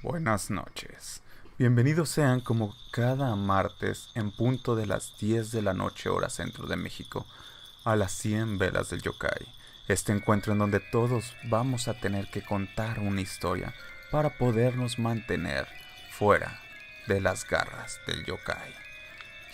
Buenas noches. Bienvenidos sean como cada martes en punto de las 10 de la noche hora centro de México a las 100 velas del yokai. Este encuentro en donde todos vamos a tener que contar una historia para podernos mantener fuera de las garras del yokai.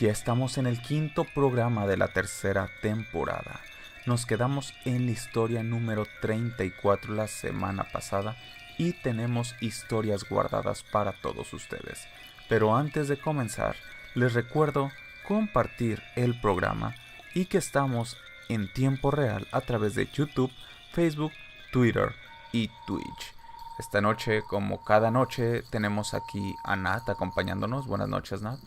Ya estamos en el quinto programa de la tercera temporada. Nos quedamos en la historia número 34 la semana pasada y tenemos historias guardadas para todos ustedes. Pero antes de comenzar, les recuerdo compartir el programa y que estamos en tiempo real a través de YouTube, Facebook, Twitter y Twitch. Esta noche, como cada noche, tenemos aquí a Nat acompañándonos. Buenas noches, Nat.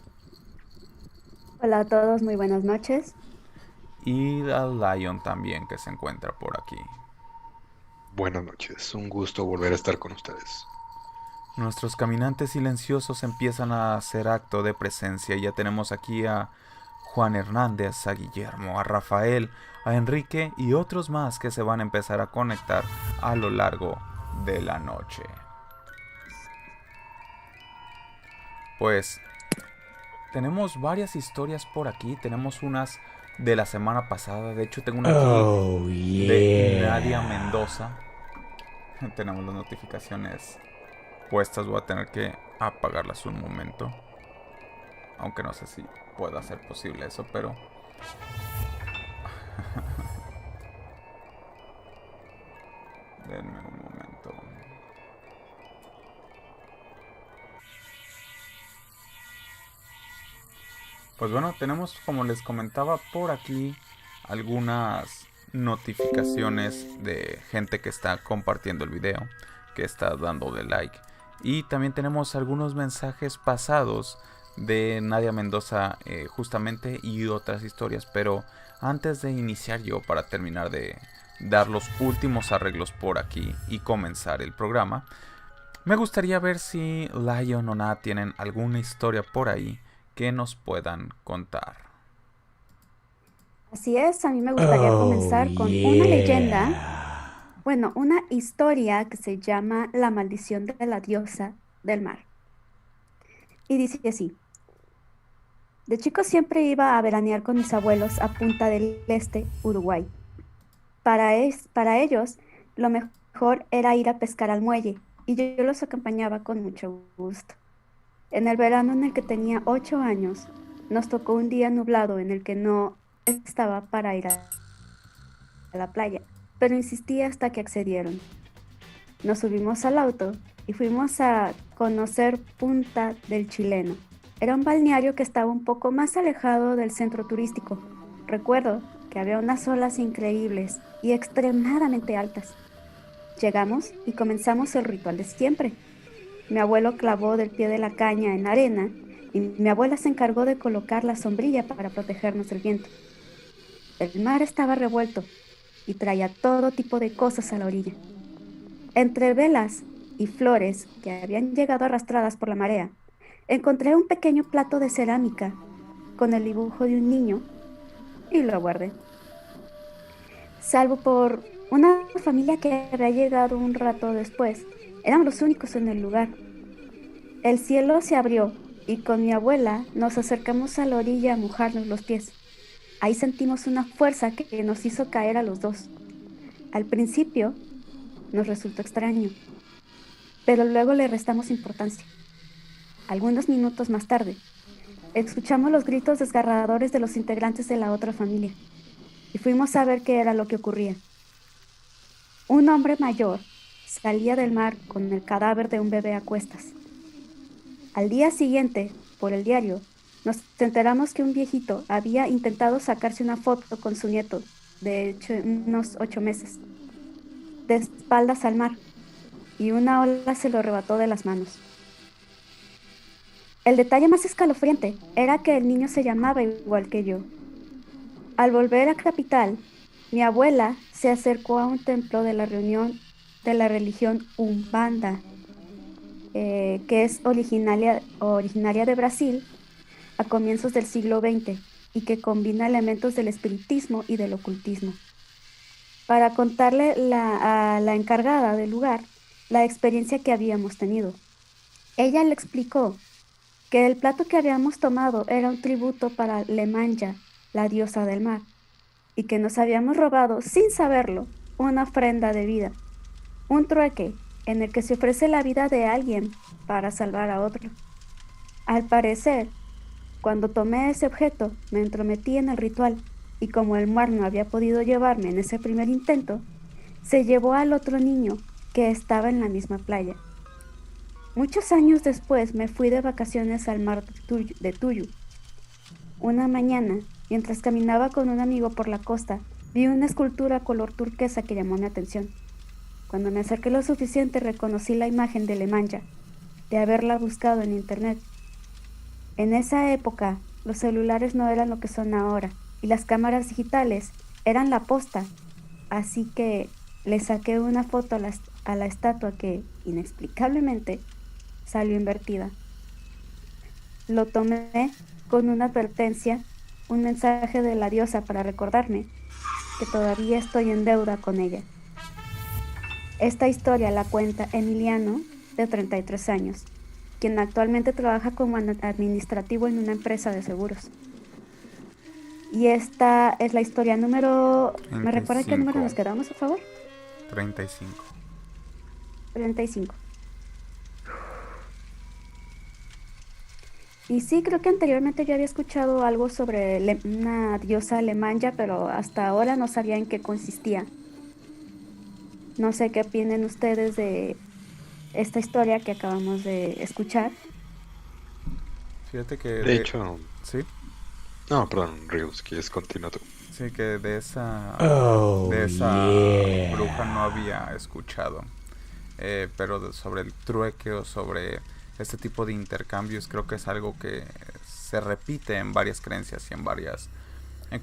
Hola a todos, muy buenas noches. Y a Lion también que se encuentra por aquí. Buenas noches, un gusto volver a estar con ustedes. Nuestros caminantes silenciosos empiezan a hacer acto de presencia. Ya tenemos aquí a Juan Hernández, a Guillermo, a Rafael, a Enrique y otros más que se van a empezar a conectar a lo largo de la noche. Pues tenemos varias historias por aquí. Tenemos unas de la semana pasada. De hecho tengo una aquí Oh, de Nadia yeah. Mendoza. Tenemos las notificaciones puestas. Voy a tener que apagarlas un momento. Aunque no sé si pueda ser posible eso, pero... denme un momento. Pues bueno, tenemos, como les comentaba, por aquí algunas notificaciones de gente que está compartiendo el video, que está dando de like. Y también tenemos algunos mensajes pasados de Nadia Mendoza justamente y otras historias. Pero antes de iniciar yo, para terminar de dar los últimos arreglos por aquí y comenzar el programa, me gustaría ver si Lion o Nat tienen alguna historia por ahí que nos puedan contar. Así es, a mí me gustaría Oh, comenzar con una leyenda, yeah. bueno, una historia que se llama La maldición de la diosa del mar. Y dice así, de chico siempre iba a veranear con mis abuelos a Punta del Este, Uruguay. Para ellos, lo mejor era ir a pescar al muelle, y yo los acompañaba con mucho gusto. En el verano en el que tenía 8 años, nos tocó un día nublado en el que no estaba para ir a la playa, pero insistí hasta que accedieron. Nos subimos al auto y fuimos a conocer Punta del Chileno. Era un balneario que estaba un poco más alejado del centro turístico. Recuerdo que había unas olas increíbles y extremadamente altas. Llegamos y comenzamos el ritual de siempre. Mi abuelo clavó del pie de la caña en la arena y mi abuela se encargó de colocar la sombrilla para protegernos del viento. El mar estaba revuelto y traía todo tipo de cosas a la orilla. Entre velas y flores que habían llegado arrastradas por la marea, encontré un pequeño plato de cerámica con el dibujo de un niño y lo guardé. Salvo por una familia que había llegado un rato después, éramos los únicos en el lugar. El cielo se abrió y con mi abuela nos acercamos a la orilla a mojarnos los pies. Ahí sentimos una fuerza que nos hizo caer a los dos. Al principio nos resultó extraño, pero luego le restamos importancia. Algunos minutos más tarde, escuchamos los gritos desgarradores de los integrantes de la otra familia y fuimos a ver qué era lo que ocurría. Un hombre mayor salía del mar con el cadáver de un bebé a cuestas. Al día siguiente, por el diario, nos enteramos que un viejito había intentado sacarse una foto con su nieto, de hecho, unos 8 meses, de espaldas al mar, y una ola se lo arrebató de las manos. El detalle más escalofriante era que el niño se llamaba igual que yo. Al volver a Capital, mi abuela se acercó a un templo de la reunión de la religión Umbanda, que es originaria de Brasil a comienzos del siglo XX y que combina elementos del espiritismo y del ocultismo. Para contarle a la encargada del lugar la experiencia que habíamos tenido. Ella le explicó que el plato que habíamos tomado era un tributo para Lemanya, la diosa del mar, y que nos habíamos robado, sin saberlo, una ofrenda de vida, un trueque en el que se ofrece la vida de alguien para salvar a otro. Al parecer, cuando tomé ese objeto, me entrometí en el ritual, y como el mar no había podido llevarme en ese primer intento, se llevó al otro niño que estaba en la misma playa. Muchos años después me fui de vacaciones al mar de Tuyu. Una mañana, mientras caminaba con un amigo por la costa, vi una escultura color turquesa que llamó mi atención. Cuando me acerqué lo suficiente, reconocí la imagen de Lemanya, de haberla buscado en internet. En esa época, los celulares no eran lo que son ahora, y las cámaras digitales eran la posta, así que le saqué una foto a la estatua que, inexplicablemente, salió invertida. Lo tomé con una advertencia, un mensaje de la diosa para recordarme que todavía estoy en deuda con ella. Esta historia la cuenta Emiliano, de 33 años, quien actualmente trabaja como administrativo en una empresa de seguros. Y esta es la historia número... ¿Me recuerda qué número nos quedamos, por favor? 35. 35. Y sí, creo que anteriormente yo había escuchado algo sobre una diosa Lemanya, pero hasta ahora no sabía en qué consistía. No sé qué opinen ustedes de esta historia que acabamos de escuchar. Fíjate que De hecho, ¿sí? no, perdón, Rius, ¿quieres continuar tú? Sí, que de esa Yeah. bruja no había escuchado. Pero sobre el trueque o sobre este tipo de intercambios creo que es algo que se repite en varias creencias y en varias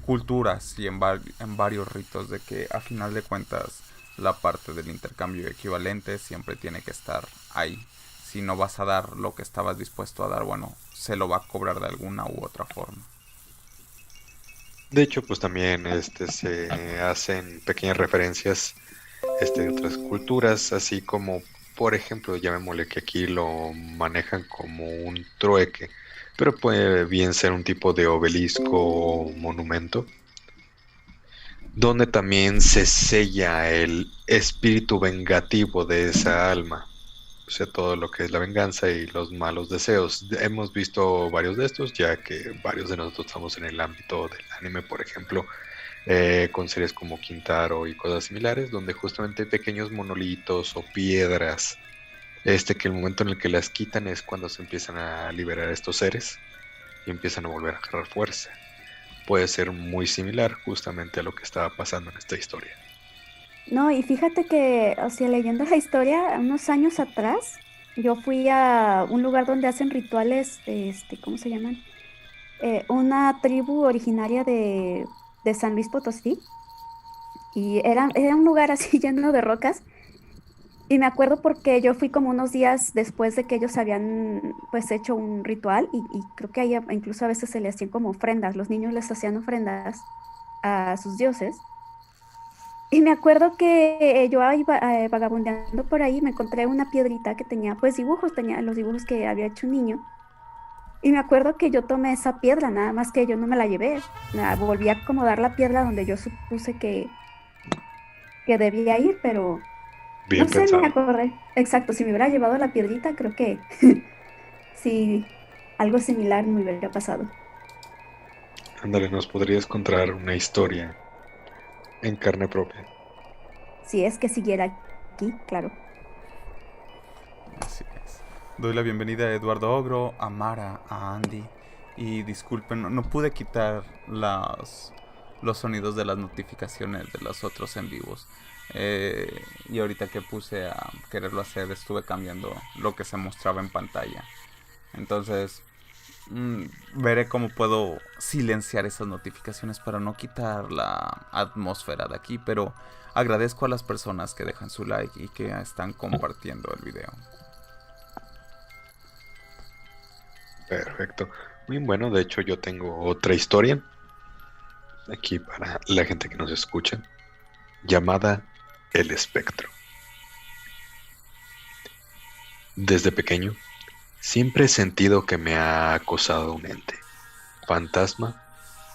culturas y en varios ritos, de que a final de cuentas la parte del intercambio equivalente siempre tiene que estar ahí. Si no vas a dar lo que estabas dispuesto a dar, bueno, se lo va a cobrar de alguna u otra forma. De hecho, pues también se hacen pequeñas referencias de otras culturas, así como, por ejemplo, llamémosle que aquí lo manejan como un trueque, pero puede bien ser un tipo de obelisco o monumento, donde también se sella el espíritu vengativo de esa alma. O sea, todo lo que es la venganza y los malos deseos. Hemos visto varios de estos, ya que varios de nosotros estamos en el ámbito del anime, por ejemplo, con series como Quintaro y cosas similares, donde justamente hay pequeños monolitos o piedras, que el momento en el que las quitan es cuando se empiezan a liberar estos seres y empiezan a volver a agarrar fuerza. Puede ser muy similar justamente a lo que estaba pasando en esta historia. No, y fíjate que, o sea, leyendo la historia, unos años atrás, yo fui a un lugar donde hacen rituales, ¿cómo se llaman? Una tribu originaria de San Luis Potosí, y era un lugar así lleno de rocas, y me acuerdo porque yo fui como unos días después de que ellos habían pues hecho un ritual, y creo que ahí incluso a veces se les hacían como ofrendas, los niños les hacían ofrendas a sus dioses. Y me acuerdo que yo iba vagabundeando por ahí, me encontré una piedrita que tenía pues dibujos, tenía los dibujos que había hecho un niño. Y me acuerdo que yo tomé esa piedra, nada más que yo no me la llevé. Volví a acomodar la piedra donde yo supuse que debía ir, pero no Bien sé, me pensado. acordé. Exacto, si me hubiera llevado la piedrita, creo que sí, algo similar me hubiera pasado. Ándale, nos podrías contar una historia en carne propia. Si es que siguiera aquí, claro. Así es. Doy la bienvenida a Eduardo Ogro, a Mara, a Andy. Y disculpen, no pude quitar los sonidos de las notificaciones de los otros en vivos. Y ahorita que puse a quererlo hacer, estuve cambiando lo que se mostraba en pantalla. Entonces, veré cómo puedo silenciar esas notificaciones para no quitar la atmósfera de aquí. Pero agradezco a las personas que dejan su like y que están compartiendo el video. Perfecto. Muy bueno, de hecho yo tengo otra historia aquí para la gente que nos escucha, llamada El Espectro. Desde pequeño Siempre he sentido que me ha acosado un ente, fantasma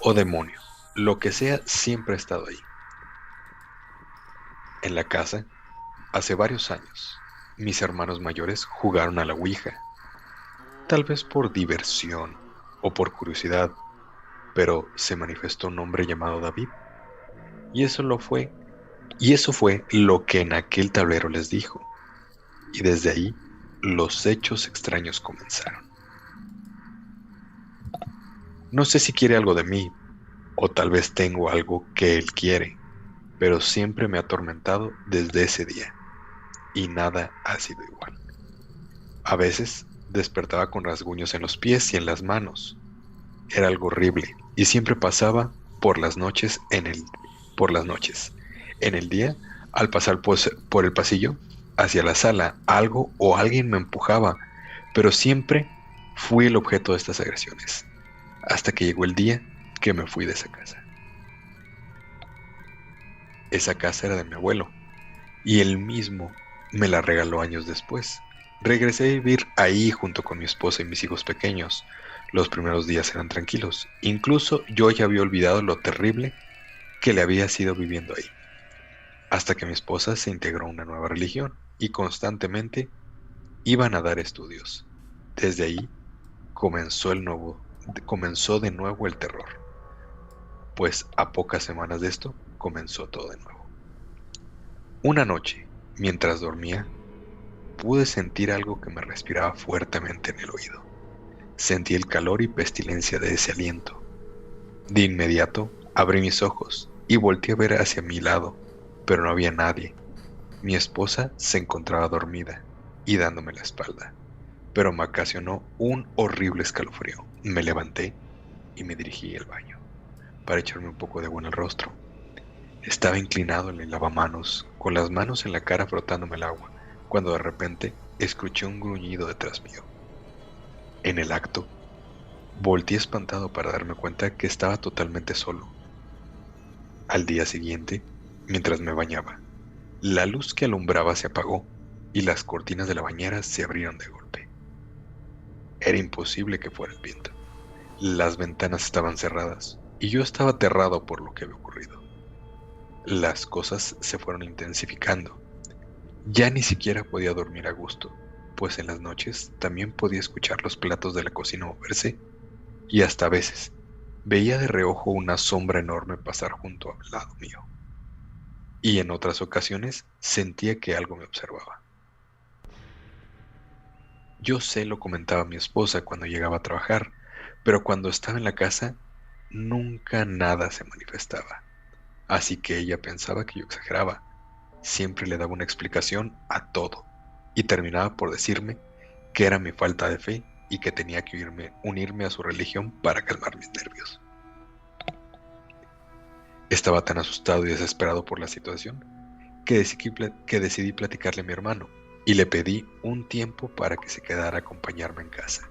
o demonio. Lo que sea, siempre ha estado ahí. En la casa, hace varios años, mis hermanos mayores jugaron a la Ouija, tal vez por diversión o por curiosidad, pero se manifestó un hombre llamado David, y eso fue lo que en aquel tablero les dijo, y desde ahí los hechos extraños comenzaron. No sé si quiere algo de mí, o tal vez tengo algo que él quiere, pero siempre me ha atormentado desde ese día, y nada ha sido igual. A veces despertaba con rasguños en los pies y en las manos. Era algo horrible, y siempre pasaba por las noches por las noches. En el día, al pasar por el pasillo hacia la sala, algo o alguien me empujaba, pero siempre fui el objeto de estas agresiones, hasta que llegó el día que me fui de esa casa. Esa casa era de mi abuelo, y él mismo me la regaló años después. Regresé a vivir ahí junto con mi esposa y mis hijos pequeños. Los primeros días eran tranquilos. Incluso yo ya había olvidado lo terrible que le había sido viviendo ahí. Hasta que mi esposa se integró a una nueva religión y constantemente iban a dar estudios. Desde ahí comenzó de nuevo el terror. Pues a pocas semanas de esto comenzó todo de nuevo. Una noche, mientras dormía, pude sentir algo que me respiraba fuertemente en el oído. Sentí el calor y pestilencia de ese aliento. De inmediato, abrí mis ojos y volteé a ver hacia mi lado, pero no había nadie. Mi esposa se encontraba dormida y dándome la espalda, pero me ocasionó un horrible escalofrío. Me levanté y me dirigí al baño para echarme un poco de agua en el rostro. Estaba inclinado en el lavamanos, con las manos en la cara frotándome el agua, cuando de repente escuché un gruñido detrás mío. En el acto, volteé espantado para darme cuenta que estaba totalmente solo. Al día siguiente, mientras me bañaba, la luz que alumbraba se apagó y las cortinas de la bañera se abrieron de golpe. Era imposible que fuera el viento. Las ventanas estaban cerradas y yo estaba aterrado por lo que había ocurrido. Las cosas se fueron intensificando. Ya ni siquiera podía dormir a gusto, pues en las noches también podía escuchar los platos de la cocina moverse y hasta a veces veía de reojo una sombra enorme pasar junto al lado mío. Y en otras ocasiones sentía que algo me observaba. Yo se lo comentaba a mi esposa cuando llegaba a trabajar, pero cuando estaba en la casa nunca nada se manifestaba. Así que ella pensaba que yo exageraba. Siempre le daba una explicación a todo y terminaba por decirme que era mi falta de fe y que tenía que unirme a su religión para calmar mis nervios. Estaba tan asustado y desesperado por la situación que decidí platicarle a mi hermano y le pedí un tiempo para que se quedara a acompañarme en casa,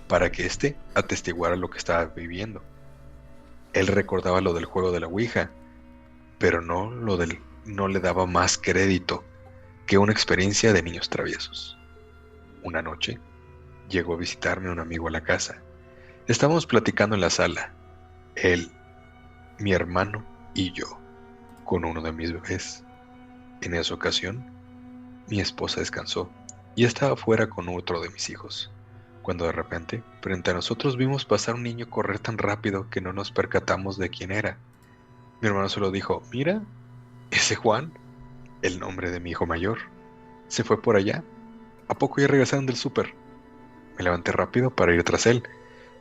para que éste atestiguara lo que estaba viviendo. Él recordaba lo del juego de la Ouija, pero no le daba más crédito que una experiencia de niños traviesos. Una noche, llegó a visitarme un amigo a la casa. Estábamos platicando en la sala, él, mi hermano y yo, con uno de mis bebés. En esa ocasión, mi esposa descansó y estaba fuera con otro de mis hijos, cuando de repente, frente a nosotros vimos pasar un niño correr tan rápido que no nos percatamos de quién era. Mi hermano solo dijo: «Mira, ese Juan, el nombre de mi hijo mayor, se fue por allá. ¿A poco ya regresaron del súper?». Me levanté rápido para ir tras él,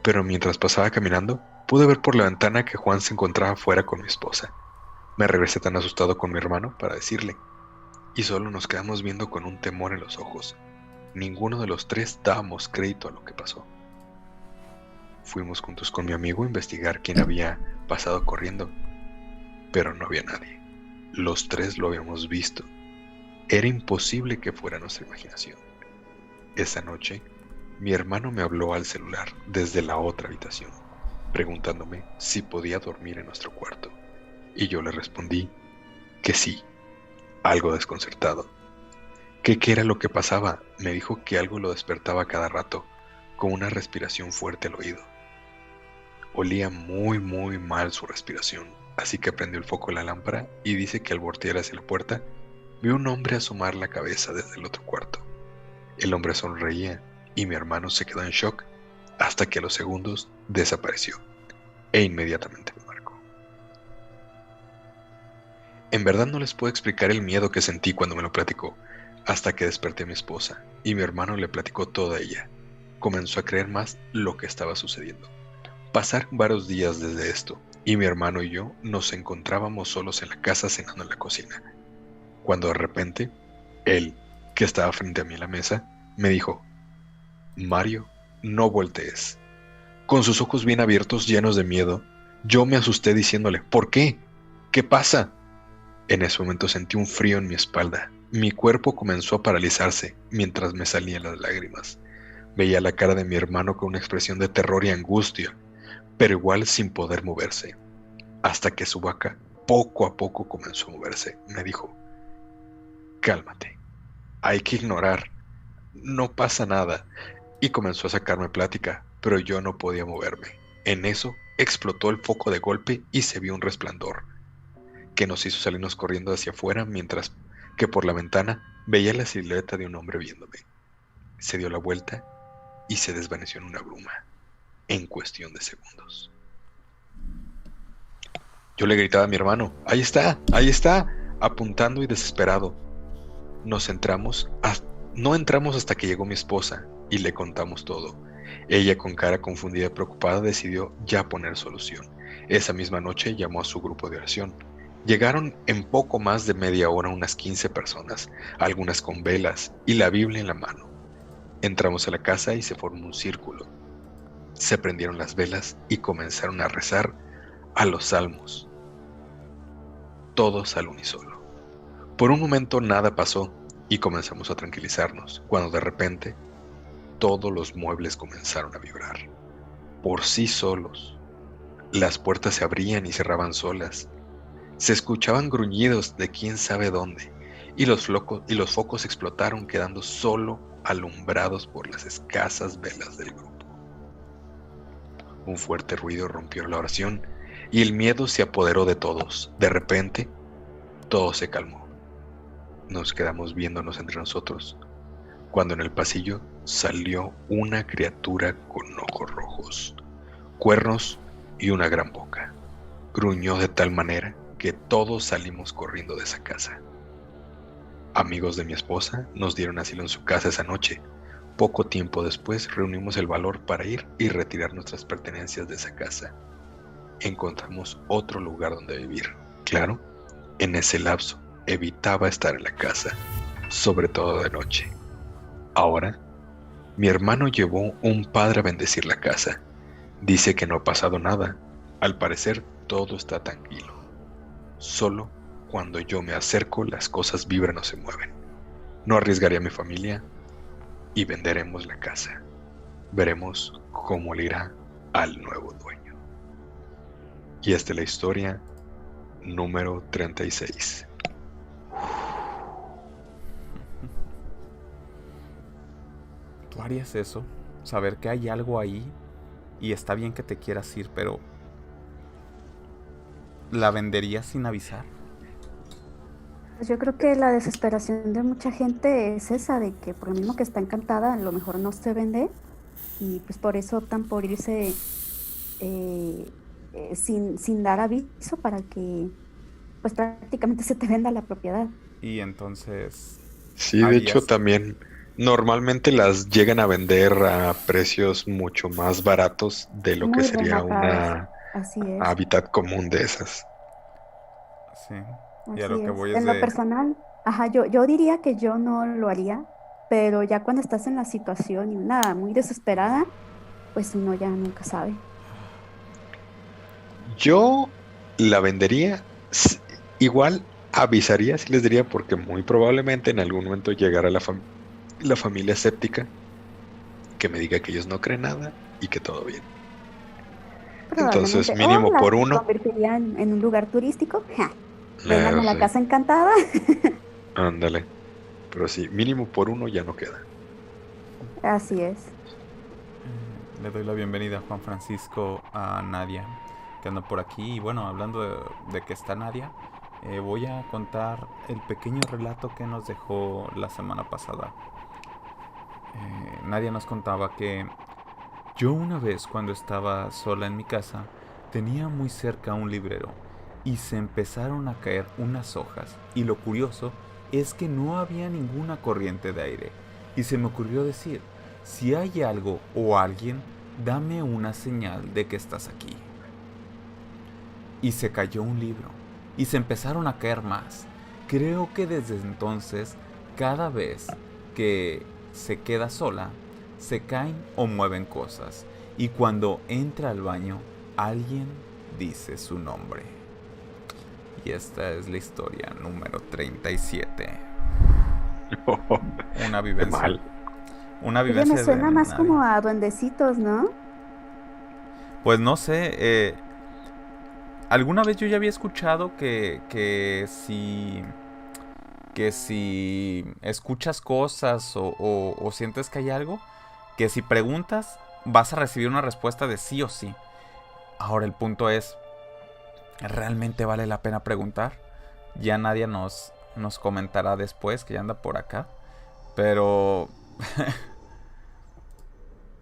pero mientras pasaba caminando, pude ver por la ventana que Juan se encontraba fuera con mi esposa. Me regresé tan asustado con mi hermano para decirle, y solo nos quedamos viendo con un temor en los ojos. Ninguno de los tres dábamos crédito a lo que pasó. Fuimos juntos con mi amigo a investigar quién había pasado corriendo, pero no había nadie. Los tres lo habíamos visto. Era imposible que fuera nuestra imaginación. Esa noche, mi hermano me habló al celular desde la otra habitación, preguntándome si podía dormir en nuestro cuarto, y yo le respondí que sí, algo desconcertado, ¿Qué era lo que pasaba? Me dijo que algo lo despertaba cada rato, con una respiración fuerte al oído. Olía muy muy mal su respiración, así que prendió el foco de la lámpara y dice que al voltear hacia la puerta, vio un hombre asomar la cabeza desde el otro cuarto. El hombre sonreía y mi hermano se quedó en shock hasta que a los segundos desapareció e inmediatamente me marcó. En verdad no les puedo explicar el miedo que sentí cuando me lo platicó, hasta que desperté a mi esposa y mi hermano le platicó todo a ella. Comenzó a creer más lo que estaba sucediendo. Pasaron varios días desde esto y mi hermano y yo nos encontrábamos solos en la casa cenando en la cocina, cuando de repente él, que estaba frente a mí en la mesa, me dijo: Mario, no voltees. Con sus ojos bien abiertos, llenos de miedo, yo me asusté diciéndole: ¿por qué? ¿Qué pasa? En ese momento sentí un frío en mi espalda. Mi cuerpo comenzó a paralizarse mientras me salían las lágrimas. Veía la cara de mi hermano con una expresión de terror y angustia, pero igual sin poder moverse, hasta que su boca poco a poco comenzó a moverse. Me dijo: cálmate, hay que ignorar, no pasa nada. Y comenzó a sacarme plática, pero yo no podía moverme. En eso explotó el foco de golpe y se vio un resplandor que nos hizo salirnos corriendo hacia afuera, mientras que por la ventana veía la silueta de un hombre viéndome. Se dio la vuelta y se desvaneció en una bruma, en cuestión de segundos. Yo le gritaba a mi hermano: ahí está, apuntando y desesperado. No entramos hasta que llegó mi esposa y le contamos todo. Ella, con cara confundida y preocupada, decidió ya poner solución. Esa misma noche llamó a su grupo de oración. Llegaron en poco más de media hora unas 15 personas, algunas con velas y la Biblia en la mano. Entramos a la casa y se formó un círculo. Se prendieron las velas y comenzaron a rezar a los salmos, todos al unísono. Por un momento nada pasó y comenzamos a tranquilizarnos, cuando de repente todos los muebles comenzaron a vibrar, por sí solos. Las puertas se abrían y cerraban solas. Se escuchaban gruñidos de quién sabe dónde, y los focos explotaron, quedando solo alumbrados por las escasas velas del grupo. Un fuerte ruido rompió la oración y el miedo se apoderó de todos. De repente, todo se calmó. Nos quedamos viéndonos entre nosotros, cuando en el pasillo salió una criatura con ojos rojos, cuernos y una gran boca. Gruñó de tal manera que todos salimos corriendo de esa casa. Amigos de mi esposa nos dieron asilo en su casa esa noche. Poco tiempo después reunimos el valor para ir y retirar nuestras pertenencias de esa casa. Encontramos otro lugar donde vivir. Claro, en ese lapso evitaba estar en la casa, sobre todo de noche. Ahora, mi hermano llevó un padre a bendecir la casa. Dice que no ha pasado nada. Al parecer todo está tranquilo. Solo cuando yo me acerco las cosas vibran o se mueven. No arriesgaré a mi familia y venderemos la casa. Veremos cómo le irá al nuevo dueño. Y esta es la historia número 36. ¿Tú harías eso? Saber que hay algo ahí y está bien que te quieras ir, pero ¿la venderías sin avisar? Pues yo creo que la desesperación de mucha gente es esa, de que por lo mismo que está encantada, a lo mejor no se vende, y pues por eso optan por irse sin dar aviso, para que pues prácticamente se te venda la propiedad. Y entonces... Sí, de hecho también normalmente las llegan a vender a precios mucho más baratos de lo que Muy sería rematadas. una Así es. hábitat común de esas. Sí. Y a Así lo que es. voy es En lo de... personal, yo diría que yo no lo haría, pero ya cuando estás en la situación y una muy desesperada, pues uno ya nunca sabe. Yo la vendería, igual avisaría, si les diría, porque muy probablemente en algún momento llegará la familia escéptica que me diga que ellos no creen nada y que todo bien. Entonces, Probablemente. mínimo O la por uno. convertiría en un lugar turístico. Ja, vengan a la Sí, casa encantada. ándale. Pero sí, mínimo por uno ya no queda. Así es. Le doy la bienvenida a Juan Francisco, a Nadia, que anda por aquí. Y bueno, hablando de que está Nadia, voy a contar el pequeño relato que nos dejó la semana pasada. Nadia nos contaba que yo una vez, cuando estaba sola en mi casa, tenía muy cerca un librero y se empezaron a caer unas hojas, y lo curioso es que no había ninguna corriente de aire, y se me ocurrió decir: si hay algo o alguien, dame una señal de que estás aquí. Y se cayó un libro, y se empezaron a caer más. Creo que desde entonces, cada vez que se queda sola, se caen o mueven cosas, y cuando entra al baño, alguien dice su nombre. Y esta es la historia número 37. Una Qué vivencia. mal. Una Oye, vivencia me suena de más Nadia. como a duendecitos, ¿no? Pues no sé, alguna vez yo ya había escuchado que si escuchas cosas o sientes que hay algo, que si preguntas vas a recibir una respuesta de sí o sí. Ahora el punto es, ¿realmente vale la pena preguntar? Ya nadie nos comentará después, que ya anda por acá. Pero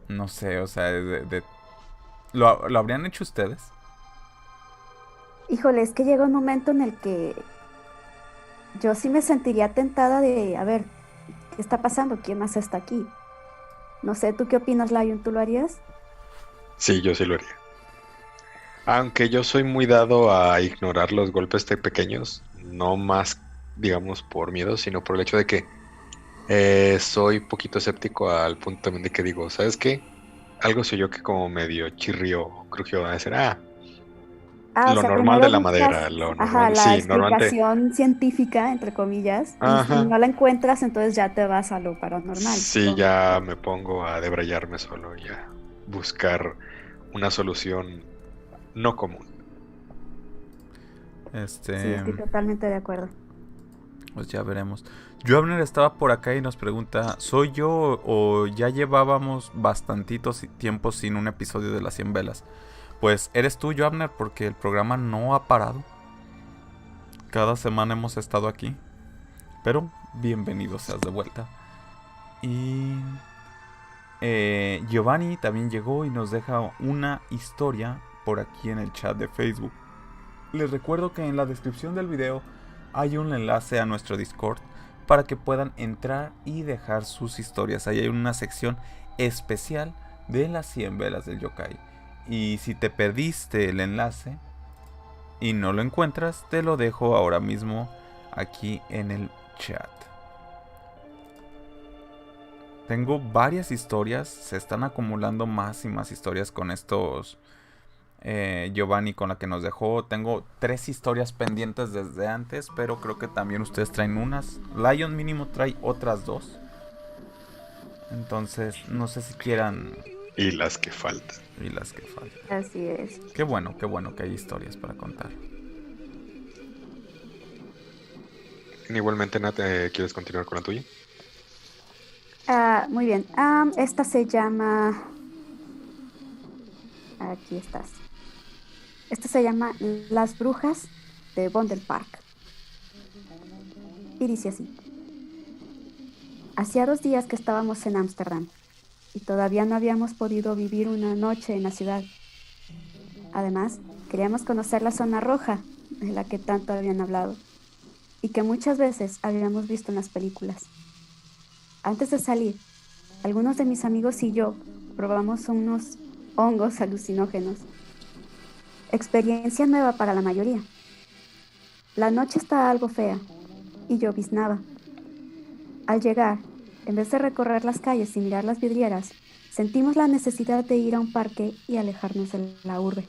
no sé, o sea, ¿lo habrían hecho ustedes? Híjole, es que llega un momento en el que yo sí me sentiría tentada de, a ver, ¿qué está pasando? ¿Quién más está aquí? No sé, ¿tú qué opinas, Lion? ¿Tú lo harías? Sí, yo sí lo haría. Aunque yo soy muy dado a ignorar los golpes tan pequeños, no más, digamos, por miedo, sino por el hecho de que soy poquito escéptico al punto también de que digo, ¿sabes qué? Algo soy yo que como medio chirrió o crujió, va a decir, Ah, o lo sea, normal de primero la buscas, madera, lo ajá, normal, la sí, normalmente, explicación científica, entre comillas, y si ajá, no la encuentras, entonces ya te vas a lo paranormal, sí, supongo. ya me pongo a debrayarme solo y a buscar una solución no común. Sí, Este, estoy totalmente de acuerdo. pues ya veremos. Joabner estaba por acá y nos pregunta, ¿soy yo o ya llevábamos bastantito tiempo sin un episodio de las 100 velas? Pues eres tú, Joabner, porque el programa no ha parado. Cada semana hemos estado aquí. Pero bienvenido seas de vuelta. Y Giovanni también llegó y nos deja una historia por aquí en el chat de Facebook. Les recuerdo que en la descripción del video hay un enlace a nuestro Discord para que puedan entrar y dejar sus historias. Ahí hay una sección especial de las 100 velas del yokai. Y si te perdiste el enlace y no lo encuentras, te lo dejo ahora mismo aquí en el chat. Tengo varias historias, se están acumulando más y más historias con estos Giovanni con la que nos dejó. Tengo 3 historias pendientes desde antes, pero creo que también ustedes traen unas. Lion mínimo trae otras 2. Entonces, no sé si quieran. Y las que faltan. Y las que faltan. Así es. Qué bueno que hay historias para contar. Igualmente, Nat, ¿quieres continuar con la tuya? Muy bien. Esta se llama... Aquí estás. Esta se llama Las Brujas de Bondel Park. Y dice así. Hacía 2 días que estábamos en Ámsterdam y todavía no habíamos podido vivir una noche en la ciudad. Además, queríamos conocer la zona roja de la que tanto habían hablado y que muchas veces habíamos visto en las películas. Antes de salir, algunos de mis amigos y yo probamos unos hongos alucinógenos. Experiencia nueva para la mayoría. La noche estaba algo fea y lloviznaba. Al llegar, en vez de recorrer las calles y mirar las vidrieras, sentimos la necesidad de ir a un parque y alejarnos de la urbe.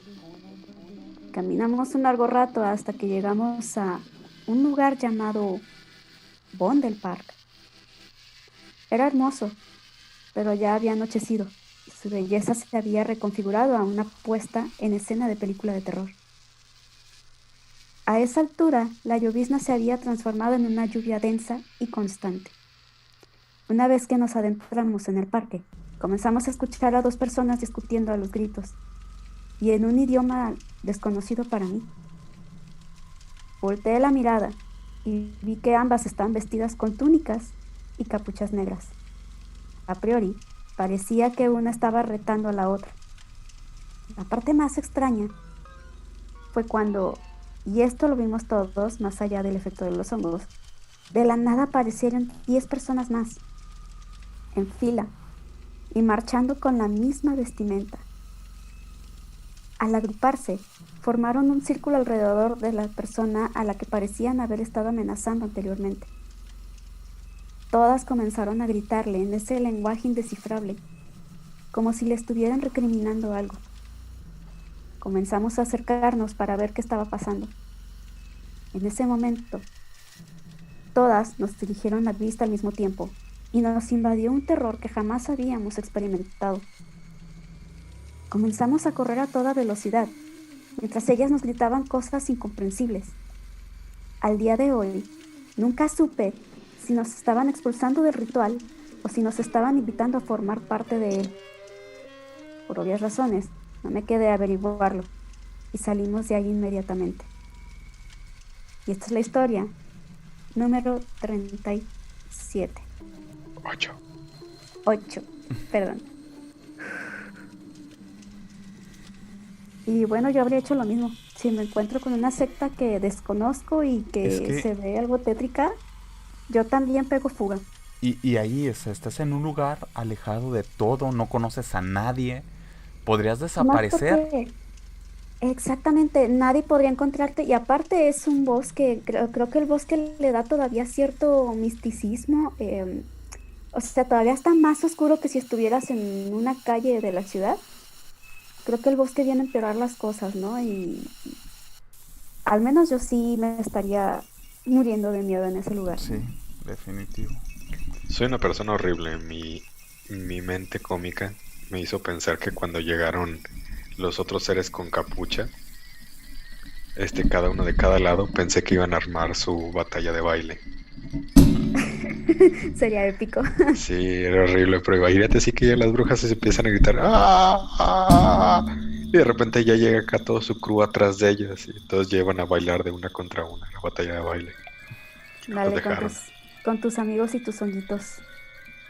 Caminamos un largo rato hasta que llegamos a un lugar llamado Bondel Park. Era hermoso, pero ya había anochecido y su belleza se había reconfigurado a una puesta en escena de película de terror. A esa altura, la llovizna se había transformado en una lluvia densa y constante, Una vez que nos adentramos en el parque, comenzamos a escuchar a dos personas discutiendo a los gritos, y en un idioma desconocido para mí. Volteé la mirada y vi que ambas estaban vestidas con túnicas y capuchas negras. A priori, parecía que una estaba retando a la otra. La parte más extraña fue cuando, y esto lo vimos todos más allá del efecto de los hongos, de la nada aparecieron 10 personas más, en fila y marchando con la misma vestimenta. Al agruparse, formaron un círculo alrededor de la persona a la que parecían haber estado amenazando anteriormente. Todas comenzaron a gritarle en ese lenguaje indescifrable, como si le estuvieran recriminando algo. Comenzamos a acercarnos para ver qué estaba pasando. En ese momento, todas nos dirigieron la vista al mismo tiempo y nos invadió un terror que jamás habíamos experimentado. Comenzamos a correr a toda velocidad, mientras ellas nos gritaban cosas incomprensibles. Al día de hoy, nunca supe si nos estaban expulsando del ritual o si nos estaban invitando a formar parte de él. Por obvias razones, no me quedé a averiguarlo y salimos de ahí inmediatamente. Y esta es la historia número 37. 8, perdón. Y bueno, yo habría hecho lo mismo. Si me encuentro con una secta que desconozco y que se ve algo tétrica, yo también pego fuga. Y ahí estás en un lugar alejado de todo, no conoces a nadie, podrías desaparecer. Exactamente, nadie podría encontrarte. Y aparte es un bosque, creo que el bosque le da todavía cierto misticismo. O sea, todavía está más oscuro que si estuvieras en una calle de la ciudad. Creo que el bosque viene a empeorar las cosas, ¿no? Y al menos yo sí me estaría muriendo de miedo en ese lugar. Sí, definitivo. Soy una persona horrible. Mi mente cómica me hizo pensar que cuando llegaron los otros seres con capucha, cada uno de cada lado, pensé que iban a armar su batalla de baile. Sería épico. Sí, era horrible, pero imagínate así que ya las brujas se empiezan a gritar ¡ah! ¡Ah! Y de repente ya llega acá todo su crew atrás de ellas y todos llevan a bailar de una contra una, la batalla de baile. Dale, con tus amigos y tus honguitos.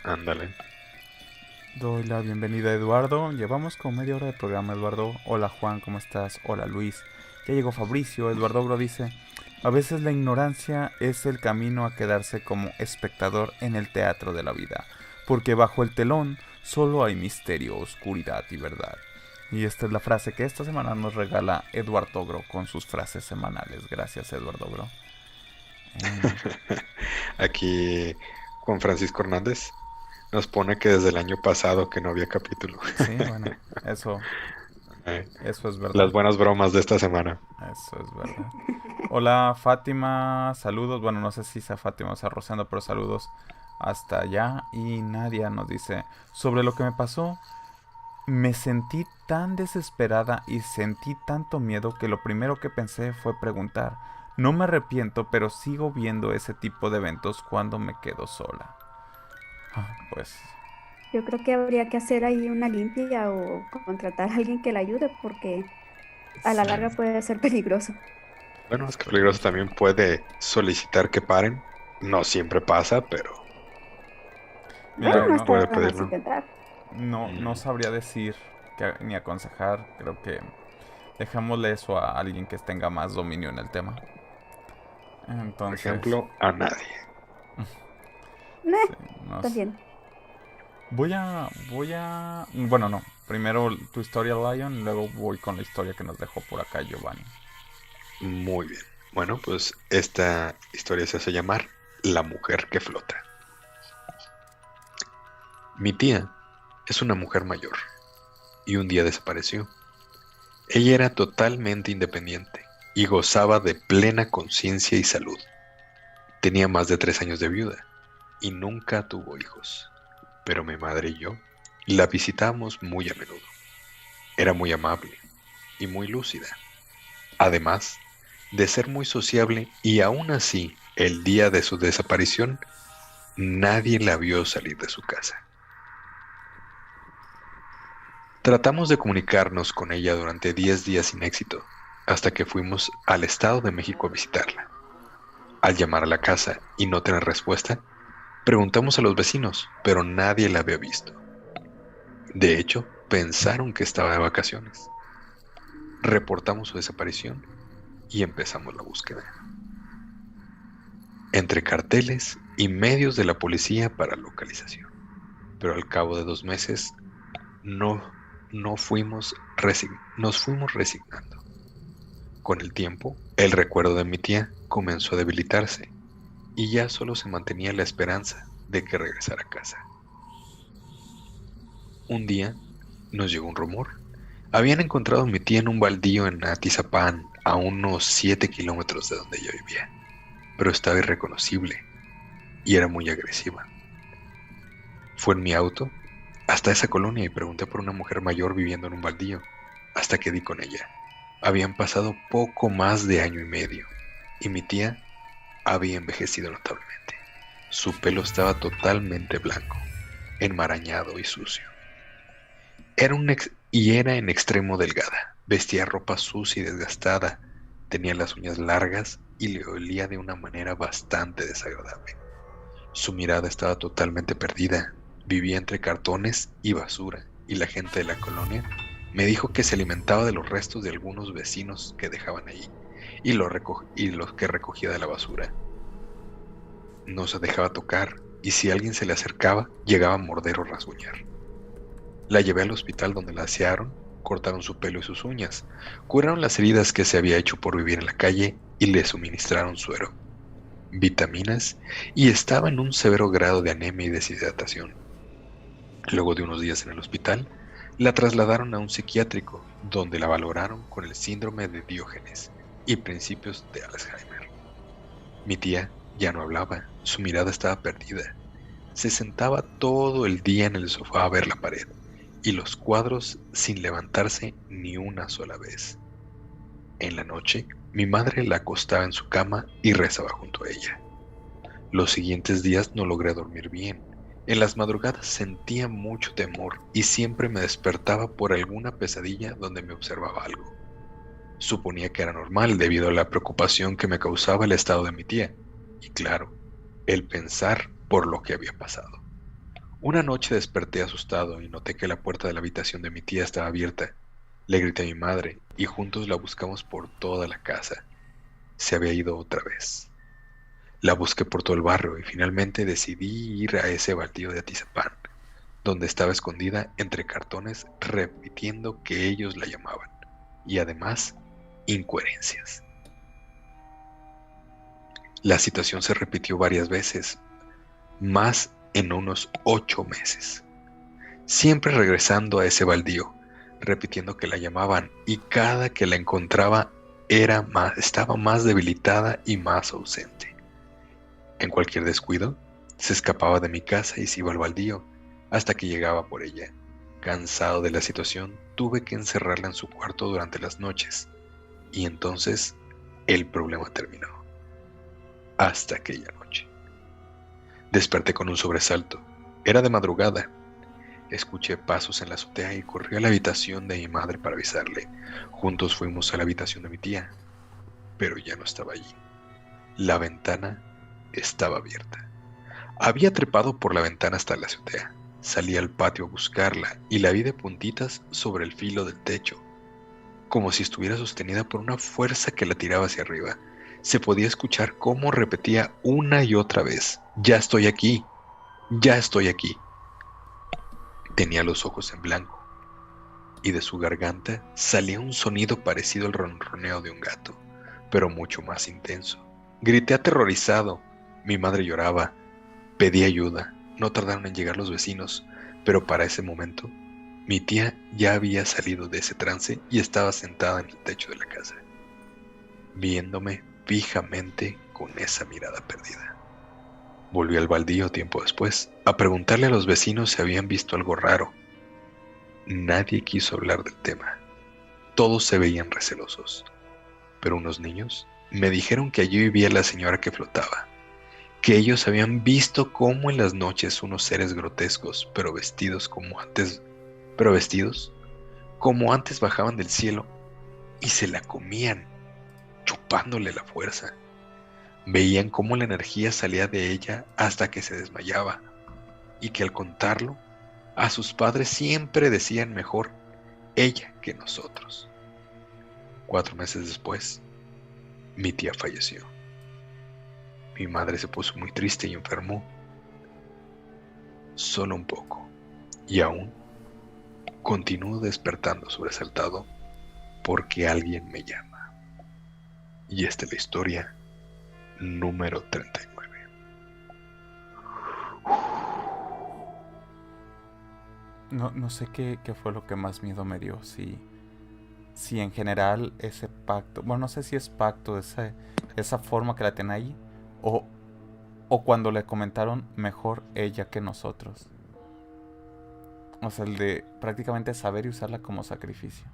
Ándale. Doy la bienvenida a Eduardo. Llevamos como media hora de programa, Eduardo. Hola Juan, ¿cómo estás? Hola Luis. Ya llegó Fabricio. Eduardo Bro dice: a veces la ignorancia es el camino a quedarse como espectador en el teatro de la vida, porque bajo el telón solo hay misterio, oscuridad y verdad. Y esta es la frase que esta semana nos regala Eduardo Ogro con sus frases semanales. Gracias, Eduardo Ogro. Aquí Juan Francisco Hernández nos pone que desde el año pasado que no había capítulo. Sí, bueno, eso es verdad. Las buenas bromas de esta semana. Eso es verdad. Hola Fátima, saludos. Bueno, no sé si sea Fátima o sea Rosendo, pero saludos hasta allá. Y Nadia nos dice: sobre lo que me pasó, me sentí tan desesperada y sentí tanto miedo que lo primero que pensé fue preguntar. No me arrepiento, pero sigo viendo ese tipo de eventos cuando me quedo sola. Pues yo creo que habría que hacer ahí una limpia o contratar a alguien que la ayude, porque a la larga puede ser peligroso. Bueno, es que peligroso también puede solicitar que paren. No siempre pasa, pero mira, no puede pedirlo. No sabría decir ni aconsejar. Creo que dejémosle eso a alguien que tenga más dominio en el tema. Entonces, por ejemplo, a nadie. Está bien. Voy a... Bueno, no. Primero tu historia, Lion, luego voy con la historia que nos dejó por acá Giovanni. Muy bien. Bueno, pues esta historia se hace llamar La mujer que flota. Mi tía es una mujer mayor y un día desapareció. Ella era totalmente independiente y gozaba de plena conciencia y salud. Tenía más de 3 años de viuda y nunca tuvo hijos, pero mi madre y yo la visitábamos muy a menudo. Era muy amable y muy lúcida, además de ser muy sociable, y aún así, el día de su desaparición, nadie la vio salir de su casa. Tratamos de comunicarnos con ella durante 10 días sin éxito, hasta que fuimos al Estado de México a visitarla. Al llamar a la casa y no tener respuesta, preguntamos a los vecinos, pero nadie la había visto. De hecho, pensaron que estaba de vacaciones. Reportamos su desaparición y empezamos la búsqueda. Entre carteles y medios de la policía para localización. Pero al cabo de 2 meses nos fuimos resignando. Con el tiempo, el recuerdo de mi tía comenzó a debilitarse y ya solo se mantenía la esperanza de que regresara a casa. Un día nos llegó un rumor. Habían encontrado a mi tía en un baldío en Atizapán, a unos 7 kilómetros de donde yo vivía, pero estaba irreconocible y era muy agresiva. Fue en mi auto hasta esa colonia y pregunté por una mujer mayor viviendo en un baldío, hasta que di con ella. Habían pasado poco más de 1 año y medio y mi tía había envejecido notablemente. Su pelo estaba totalmente blanco, enmarañado y sucio. Era en extremo delgada, vestía ropa sucia y desgastada, tenía las uñas largas y le olía de una manera bastante desagradable. Su mirada estaba totalmente perdida, vivía entre cartones y basura, y la gente de la colonia me dijo que se alimentaba de los restos de algunos vecinos que dejaban ahí, y los que recogía de la basura. No se dejaba tocar, y si alguien se le acercaba, llegaba a morder o rasguñar. La llevé al hospital donde la asearon, cortaron su pelo y sus uñas, curaron las heridas que se había hecho por vivir en la calle y le suministraron suero, vitaminas y estaba en un severo grado de anemia y deshidratación. Luego de unos días en el hospital, la trasladaron a un psiquiátrico donde la valoraron con el síndrome de Diógenes y principios de Alzheimer. Mi tía ya no hablaba, su mirada estaba perdida. Se sentaba todo el día en el sofá a ver la pared y los cuadros sin levantarse ni una sola vez. En la noche, mi madre la acostaba en su cama y rezaba junto a ella. Los siguientes días no logré dormir bien. En las madrugadas sentía mucho temor y siempre me despertaba por alguna pesadilla donde me observaba algo. Suponía que era normal debido a la preocupación que me causaba el estado de mi tía y, claro, el pensar por lo que había pasado. Una noche desperté asustado y noté que la puerta de la habitación de mi tía estaba abierta. Le grité a mi madre y juntos la buscamos por toda la casa. Se había ido otra vez. La busqué por todo el barrio y finalmente decidí ir a ese baldío de Atizapán, donde estaba escondida entre cartones repitiendo que ellos la llamaban, y además, incoherencias. La situación se repitió varias veces, más en unos 8 meses. Siempre regresando a ese baldío, repitiendo que la llamaban y cada que la encontraba estaba más debilitada y más ausente. En cualquier descuido, se escapaba de mi casa y se iba al baldío hasta que llegaba por ella. Cansado de la situación, tuve que encerrarla en su cuarto durante las noches y entonces el problema terminó. Hasta aquella noche. Desperté con un sobresalto. Era de madrugada. Escuché pasos en la azotea y corrí a la habitación de mi madre para avisarle. Juntos fuimos a la habitación de mi tía, pero ya no estaba allí. La ventana estaba abierta. Había trepado por la ventana hasta la azotea. Salí al patio a buscarla y la vi de puntitas sobre el filo del techo, como si estuviera sostenida por una fuerza que la tiraba hacia arriba. Se podía escuchar cómo repetía una y otra vez: «Ya estoy aquí, ya estoy aquí». Tenía los ojos en blanco y de su garganta salía un sonido parecido al ronroneo de un gato, pero mucho más intenso. Grité aterrorizado. Mi madre lloraba. Pedí ayuda. No tardaron en llegar los vecinos, pero para ese momento mi tía ya había salido de ese trance y estaba sentada en el techo de la casa, viéndome fijamente con esa mirada perdida. Volví al baldío tiempo después a preguntarle a los vecinos si habían visto algo raro. Nadie quiso hablar del tema. Todos se veían recelosos, pero unos niños me dijeron que allí vivía la señora que flotaba, que ellos habían visto cómo en las noches unos seres grotescos, pero vestidos como antes bajaban del cielo y se la comían, chupándole la fuerza. Veían cómo la energía salía de ella hasta que se desmayaba, y que al contarlo, a sus padres siempre decían mejor ella que nosotros. 4 meses después, mi tía falleció. Mi madre se puso muy triste y enfermó. Solo un poco. Y aún continúo despertando sobresaltado porque alguien me llama. Y esta es la historia número 39. No sé qué fue lo que más miedo me dio. Si en general ese pacto, bueno, no sé si es pacto, esa forma que la tiene ahí, o cuando le comentaron mejor ella que nosotros. O sea, el de prácticamente saber y usarla como sacrificio.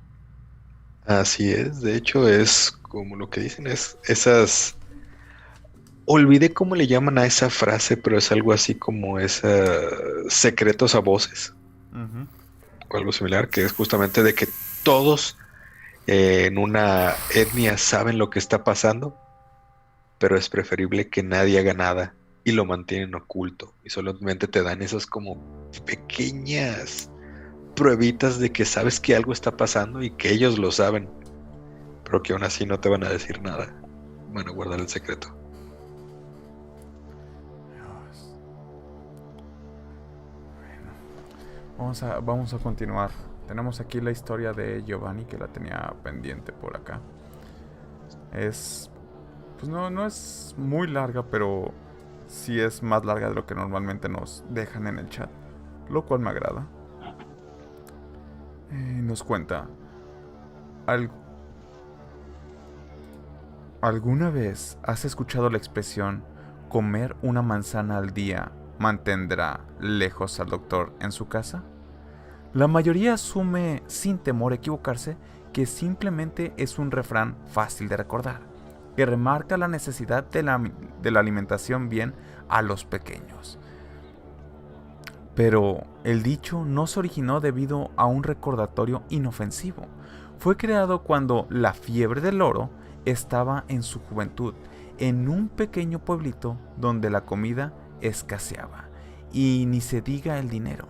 Así es, de hecho es como lo que dicen, es esas... Olvidé cómo le llaman a esa frase, pero es algo así como secretos a voces, Ujú. o algo similar, que es justamente de que todos en una etnia saben lo que está pasando, pero es preferible que nadie haga nada y lo mantienen oculto y solamente te dan esas como pequeñas pruebitas de que sabes que algo está pasando y que ellos lo saben, pero que aún así no te van a decir nada, van a guardar el secreto. Dios. Bueno, vamos a continuar. Tenemos aquí la historia de Giovanni, que la tenía pendiente por acá. Pues no es muy larga, pero sí es más larga de lo que normalmente nos dejan en el chat, lo cual me agrada. Nos cuenta: ¿Alguna vez has escuchado la expresión comer una manzana al día mantendrá lejos al doctor en su casa? La mayoría asume, sin temor a equivocarse, que simplemente es un refrán fácil de recordar, que remarca la necesidad de la alimentación bien a los pequeños. Pero el dicho no se originó debido a un recordatorio inofensivo. Fue creado cuando la fiebre del oro estaba en su juventud, en un pequeño pueblito donde la comida escaseaba, y ni se diga el dinero.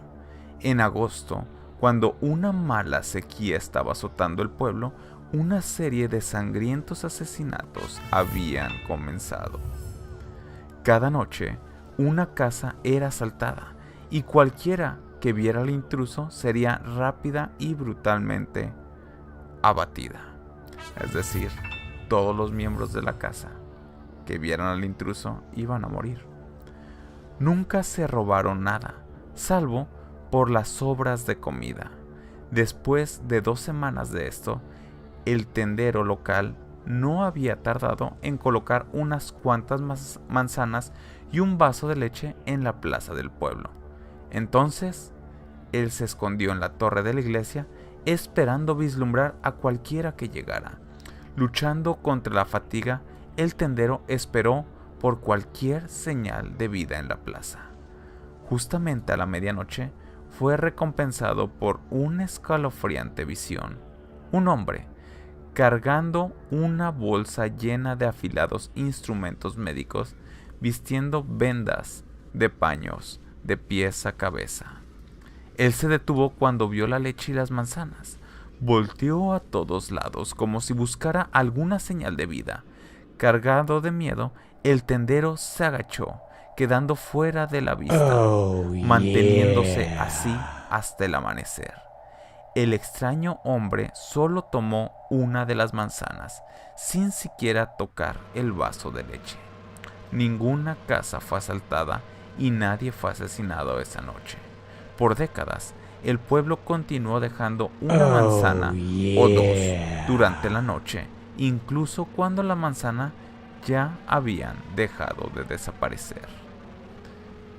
En agosto, cuando una mala sequía estaba azotando el pueblo, una serie de sangrientos asesinatos habían comenzado. Cada noche, una casa era asaltada, y cualquiera que viera al intruso sería rápida y brutalmente abatida. Es decir, todos los miembros de la casa que vieran al intruso iban a morir. Nunca se robaron nada, salvo por las sobras de comida. Después de 2 semanas de esto, el tendero local no había tardado en colocar unas cuantas manzanas y un vaso de leche en la plaza del pueblo. Entonces, él se escondió en la torre de la iglesia, esperando vislumbrar a cualquiera que llegara. Luchando contra la fatiga, el tendero esperó por cualquier señal de vida en la plaza. Justamente a la medianoche, fue recompensado por una escalofriante visión. Un hombre, cargando una bolsa llena de afilados instrumentos médicos, vistiendo vendas de paños de pies a cabeza. Él se detuvo cuando vio la leche y las manzanas. Volteó a todos lados como si buscara alguna señal de vida. Cargado de miedo, el tendero se agachó, quedando fuera de la vista, manteniéndose así hasta el amanecer. El extraño hombre solo tomó una de las manzanas, sin siquiera tocar el vaso de leche. Ninguna casa fue asaltada y nadie fue asesinado esa noche. Por décadas, el pueblo continuó dejando una manzana o 2 durante la noche, incluso cuando la manzana ya habían dejado de desaparecer.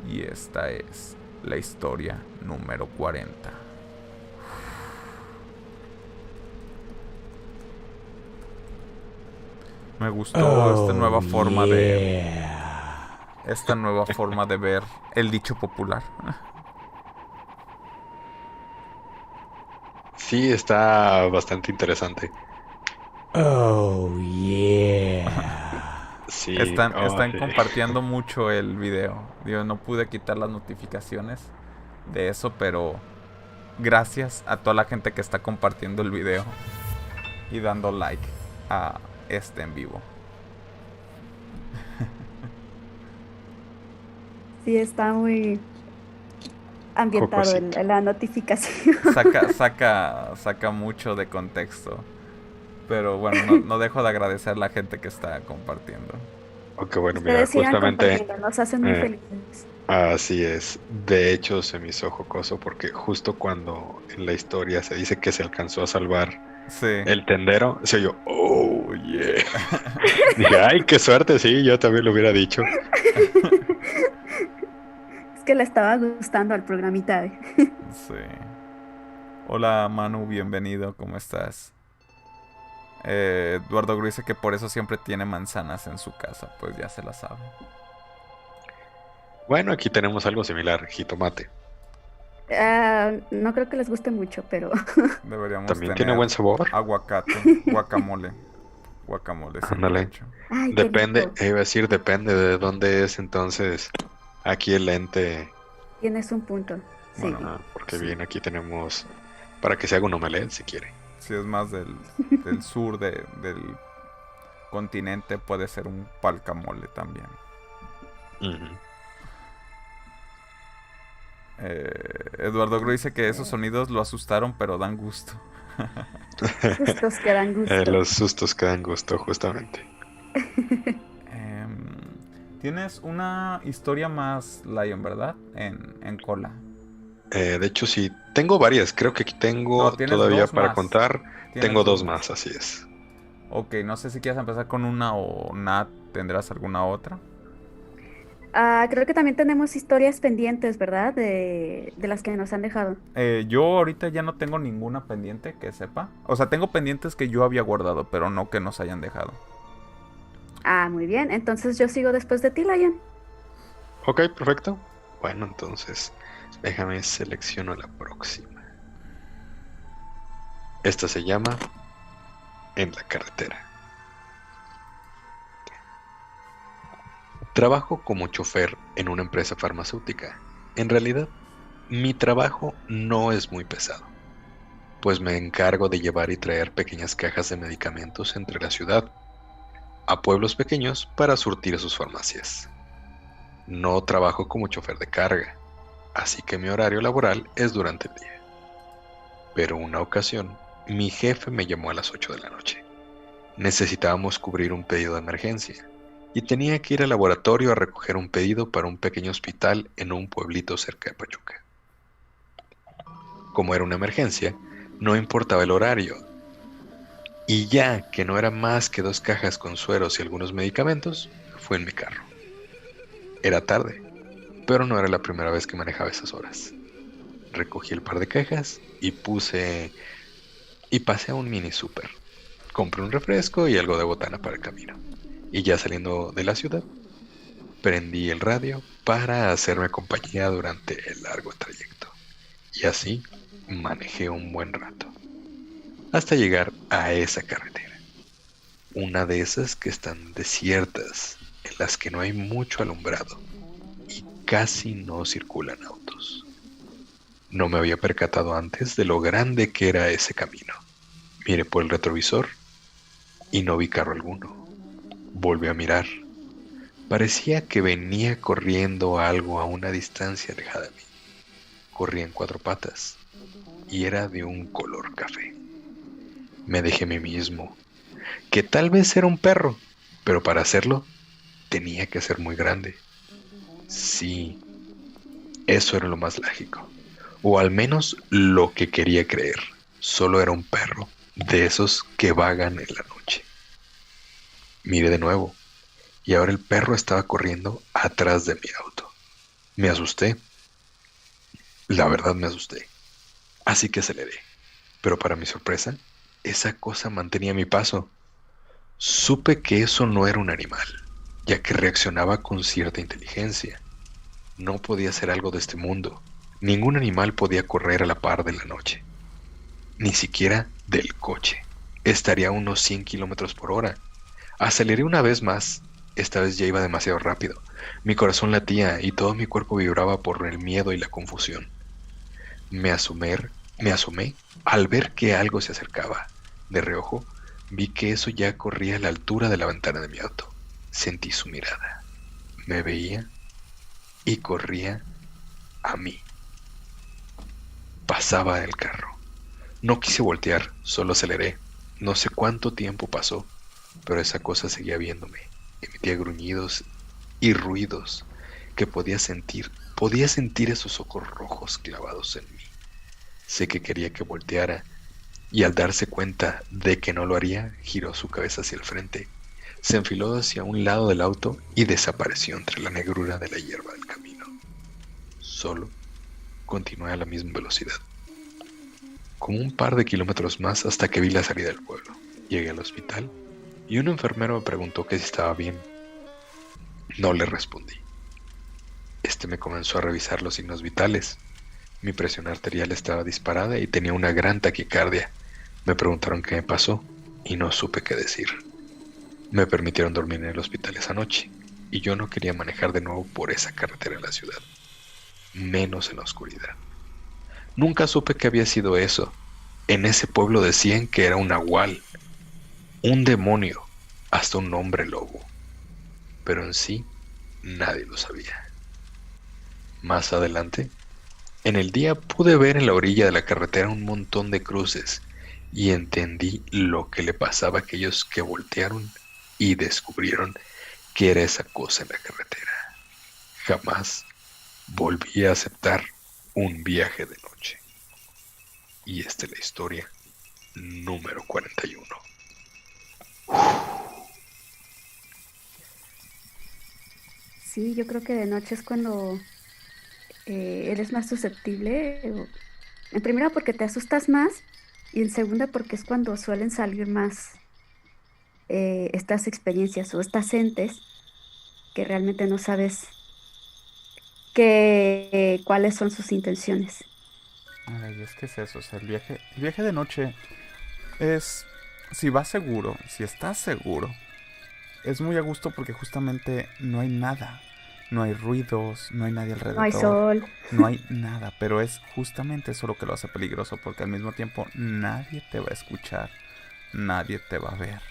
Y esta es la historia número 40. Me gustó esta nueva forma esta nueva forma de ver el dicho popular. Sí, está bastante interesante. Oh, yeah. Sí, Están sí. compartiendo mucho el video. Yo no pude quitar las notificaciones de eso, pero gracias a toda la gente que está compartiendo el video y dando like a este en vivo. Sí, está muy ambientado Jocosito. la notificación. Saca mucho de contexto. Pero bueno, no dejo de agradecer a la gente que está compartiendo. Aunque bueno, mira, Ustedes sigan justamente compartiendo, nos hacen muy eh, felices. así es. De hecho, se me hizo jocoso porque justo cuando en la historia se dice que se alcanzó a salvar Sí. el tendero, se oyó, oh, yeah. Dije, ay, qué suerte, sí, yo también lo hubiera dicho. Es que le estaba gustando al programita. Sí. Hola Manu, bienvenido, ¿cómo estás? Eduardo Gru dice que por eso siempre tiene manzanas en su casa, pues ya se la sabe. Bueno, aquí tenemos algo similar, jitomate. No creo que les guste mucho, pero Deberíamos También tiene tener buen sabor. aguacate, guacamole. Guacamole sirve Ándale. mucho. ay, qué Depende, rico. iba a decir, depende de dónde es, entonces aquí el ente, Tienes un punto. Sí. Bueno, porque sí. bien, aquí tenemos para que se haga un omelette si quiere. Si es más del sur del continente, puede ser un palcamole también. Ujú. Eduardo Gru dice que esos sonidos lo asustaron, pero dan gusto. Sustos que dan gusto. Los sustos que dan gusto, justamente. Tienes una historia más, Lion, ¿verdad? En cola. De hecho, sí, tengo varias. Creo que aquí tengo No, tienes todavía dos para más. contar. Tienes Tengo dos dos más. más, así es. Ok, no sé si quieres empezar con una o Nat, ¿tendrás alguna otra? Creo que también tenemos historias pendientes, ¿verdad? De las que nos han dejado. Yo ahorita ya no tengo ninguna pendiente que sepa. O sea, tengo pendientes que yo había guardado, pero no que nos hayan dejado. Muy bien. Entonces yo sigo después de ti, Lion. Ok, perfecto. Bueno, entonces, déjame selecciono la próxima. Esta se llama En la carretera. Trabajo como chofer en una empresa farmacéutica. En realidad, mi trabajo no es muy pesado, pues me encargo de llevar y traer pequeñas cajas de medicamentos entre la ciudad a pueblos pequeños para surtir sus farmacias. No trabajo como chofer de carga, así que mi horario laboral es durante el día. Pero una ocasión, mi jefe me llamó a las 8 de la noche. Necesitábamos cubrir un pedido de emergencia y tenía que ir al laboratorio a recoger un pedido para un pequeño hospital en un pueblito cerca de Pachuca. Como era una emergencia, no importaba el horario, y ya que no era más que 2 cajas con sueros y algunos medicamentos, fue en mi carro. Era tarde, pero no era la primera vez que manejaba esas horas. Recogí el par de cajas y pasé a un mini super. Compré un refresco y algo de botana para el camino. Y ya saliendo de la ciudad, prendí el radio para hacerme compañía durante el largo trayecto. Y así manejé un buen rato, hasta llegar a esa carretera. Una de esas que están desiertas, en las que no hay mucho alumbrado y casi no circulan autos. No me había percatado antes de lo grande que era ese camino. Miré por el retrovisor y no vi carro alguno. Volví a mirar. Parecía que venía corriendo algo a una distancia alejada de mí. Corría en 4 patas y era de un color café. Me dije a mí mismo que tal vez era un perro, pero para hacerlo tenía que ser muy grande. Sí, eso era lo más lógico, o al menos lo que quería creer. Solo era un perro, de esos que vagan en la noche. Miré de nuevo, y ahora el perro estaba corriendo atrás de mi auto. Me asusté. La verdad me asusté. Así que aceleré. Pero para mi sorpresa, esa cosa mantenía mi paso. Supe que eso no era un animal. ya que reaccionaba con cierta inteligencia. No podía ser algo de este mundo. Ningún animal podía correr a la par de la noche, ni siquiera del coche. Estaría a unos 100 kilómetros por hora. Aceleré una vez más. Esta vez ya iba demasiado rápido. Mi corazón latía y todo mi cuerpo vibraba por el miedo y la confusión. Me asomé al ver que algo se acercaba. De reojo, vi que eso ya corría a la altura de la ventana de mi auto. Sentí su mirada. Me veía y corría a mí. Pasaba el carro. No quise voltear, solo aceleré. No sé cuánto tiempo pasó, pero esa cosa seguía viéndome. Emitía gruñidos y ruidos que podía sentir. Podía sentir esos ojos rojos clavados en mí. Sé que quería que volteara, y al darse cuenta de que no lo haría, giró su cabeza hacia el frente. Se enfiló hacia un lado del auto y desapareció entre la negrura de la hierba del camino. Solo continué a la misma velocidad. Como un par de kilómetros más hasta que vi la salida del pueblo. Llegué al hospital y un enfermero me preguntó que si estaba bien. No le respondí. Este me comenzó a revisar los signos vitales. Mi presión arterial estaba disparada y tenía una gran taquicardia. Me preguntaron qué me pasó y no supe qué decir. Me permitieron dormir en el hospital esa noche y yo no quería manejar de nuevo por esa carretera en la ciudad, menos en la oscuridad. Nunca supe qué había sido eso. En ese pueblo decían que era un nahual, un demonio, hasta un hombre lobo, pero en sí nadie lo sabía. Más adelante, en el día pude ver en la orilla de la carretera un montón de cruces y entendí lo que le pasaba a aquellos que voltearon y descubrieron que era esa cosa en la carretera. Jamás volví a aceptar un viaje de noche. Y esta es la historia número 41. Sí, yo creo que de noche es cuando eres más susceptible. En primera porque te asustas más y en segunda porque es cuando suelen salir más estas experiencias o estas entes que realmente no sabes cuáles son sus intenciones. Ay, es que es eso, o sea, el viaje de noche es, si vas seguro, si estás seguro, es muy a gusto porque justamente no hay nada, no hay ruidos, no hay nadie No hay alrededor, sol, no hay nada, pero es justamente eso lo que lo hace peligroso porque al mismo tiempo nadie te va a escuchar, nadie te va a ver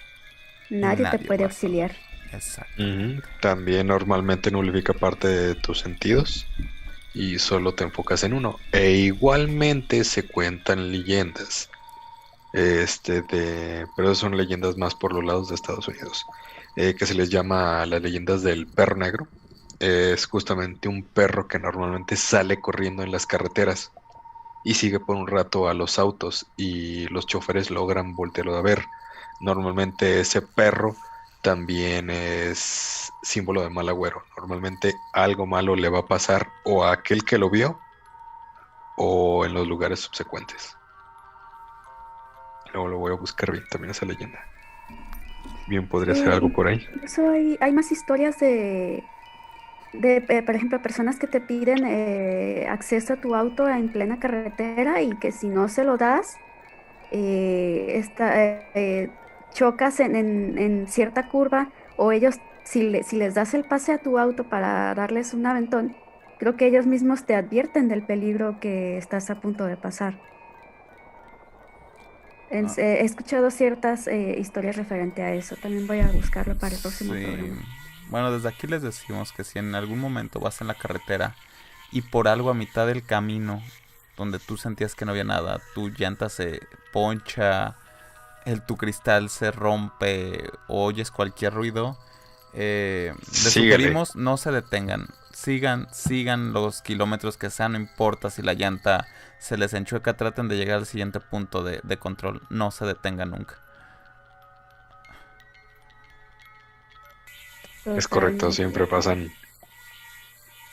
y nadie te nadie puede va a saber. auxiliar. Exactamente. También normalmente nulifica parte de tus sentidos y solo te enfocas en uno. E igualmente se cuentan leyendas, pero son leyendas más por los lados de Estados Unidos, que se les llama las leyendas del perro negro. Es justamente un perro que normalmente sale corriendo en las carreteras y sigue por un rato a los autos y los choferes logran voltearlo a ver. Normalmente ese perro también es símbolo de mal agüero. Normalmente algo malo le va a pasar o a aquel que lo vio o en los lugares subsecuentes. Luego lo voy a buscar bien también esa leyenda. Bien, podría ser algo por ahí. Incluso hay más historias por ejemplo, personas que te piden acceso a tu auto en plena carretera y que si no se lo das, chocas en cierta curva o ellos, si les das el pase a tu auto para darles un aventón, creo que ellos mismos te advierten del peligro que estás a punto de pasar. Ah, He escuchado ciertas historias referente a eso. También voy a buscarlo para el próximo sí. programa. Bueno, desde aquí les decimos que si en algún momento vas en la carretera y por algo a mitad del camino, donde tú sentías que no había nada, tu llanta se poncha, tu cristal se rompe o oyes cualquier ruido, les Síguele. sugerimos no se detengan. Sigan los kilómetros que sean, no importa si la llanta se les enchueca, traten de llegar al siguiente punto de control. No se detengan nunca. Es correcto, Totalmente. siempre pasan